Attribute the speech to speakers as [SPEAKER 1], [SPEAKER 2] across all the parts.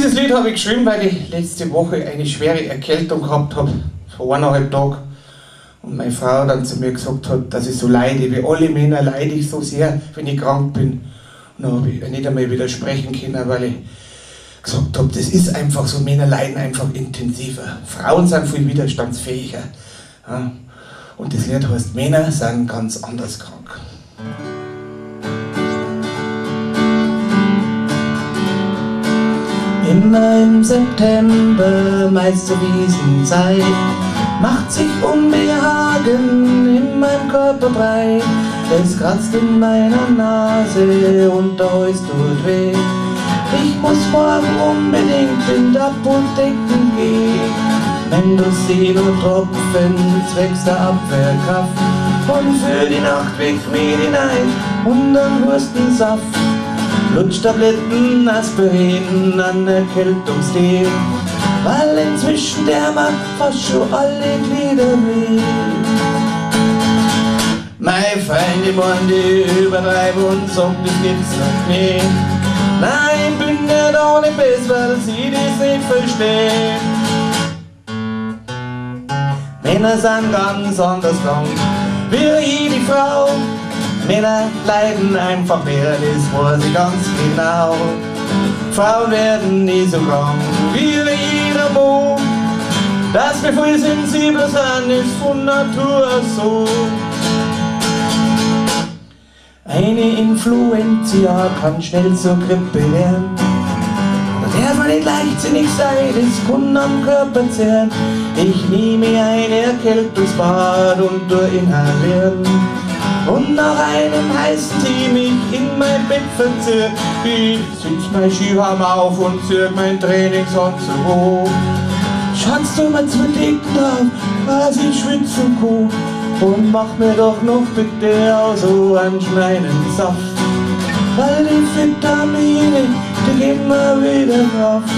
[SPEAKER 1] Dieses Lied habe ich geschrieben, weil ich letzte Woche eine schwere Erkältung gehabt habe, vor 1,5 Tagen. Und meine Frau dann zu mir gesagt hat, dass ich so leide, wie alle Männer leide ich so sehr, wenn ich krank bin. Und dann habe ich nicht einmal widersprechen können, weil ich gesagt habe, das ist einfach so, Männer leiden einfach intensiver. Frauen sind viel widerstandsfähiger. Ja. Und das Lied heißt, Männer sind ganz anders krank. Immer im September, meist zur Wiesenzeit, macht sich Unbehagen in meinem Körper breit. Es kratzt in meiner Nase und der Hals tut weh. Ich muss morgen unbedingt in die Apotheken gehen. Mendocin und Tropfen zwecks der Abwehrkraft und für die Nacht Wegmehl hinein und dann Wurstensaft. Lutschtabletten, Aspirin, an Erkältungstee, weil inzwischen der Mann fast schon alle Glieder weh. Meine Freunde wollen die übertreiben und sagen, das gibt's noch nicht. Nein, ich bin nicht ohne Biss, weil sie das nicht verstehen. Männer sind ganz anders krank, wie jede Frau. Männer leiden einfach mehr, das weiß ich ganz genau. Frauen werden nie so krank wie jeder Mann. Dass wir viel sensibler sind, ist von Natur so. Eine Influenza kann schnell zur Grippe werden. Da darf man nicht leichtsinnig sein, das kann am Körper zehren. Ich nehme ein Erkältungsbad und inhalieren. Und nach einem heißen Tee mich in mein Bett verzirrt. Ich sitz mein Skihammer auf und zirk mein Trainingsanzug hoch. Schatz, du mal zu dick drauf, was ich schwitz und Co. Und mach mir doch noch bitte auch so einen Schweinensaft. Weil die Vitamine, die geben mir wieder Kraft.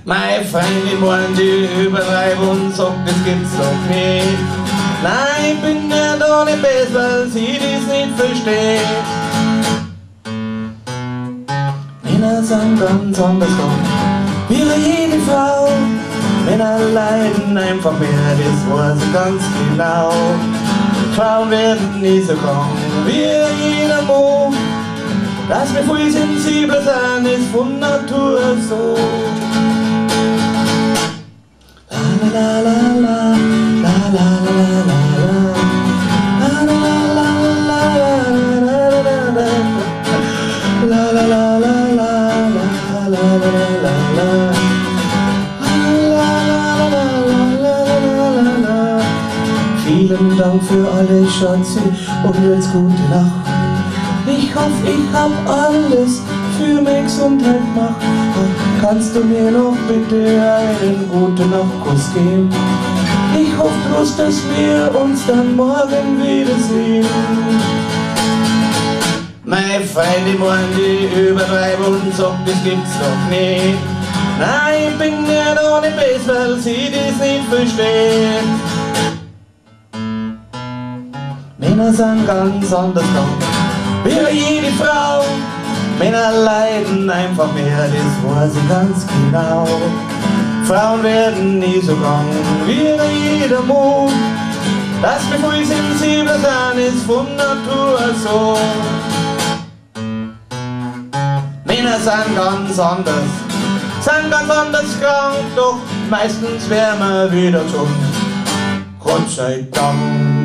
[SPEAKER 1] Meine Freundin wollen die übertreiben und sagt, das gibt's doch nicht. Nein, ich bin nicht ohne Biss, weil sie das nicht verstehen. Männer sind ganz anders krank, wie jede Frau. Männer leiden einfach mehr, das weiß ich ganz genau. Frauen werden nie so krank wie jeder Mann. Dass wir viel sensibler sind, ist von Natur so. La la la la, la la la la. Vielen Dank für alle Schatzi und jetzt gute Nacht. Ich hoffe, ich hab alles für meine Gesundheit gemacht. Kannst du mir noch bitte einen guten Nachtkuss geben? Ich hoffe bloß, dass wir uns dann morgen wiedersehen. Meine Freunde wollen die übertreiben und sagen, das gibt's doch nicht. Nein, ich bin nicht ohne Biss, weil sie das nicht verstehen. Männer sind ganz anders krank, wie jede Frau. Männer leiden einfach mehr, das weiß ich ganz genau. Frauen werden nie so krank wie jeder Mann. Dass wir viel sensibler sind, ist von Natur so. Männer sind ganz anders krank, doch meistens werden wir wieder gesund. Gott sei Dank.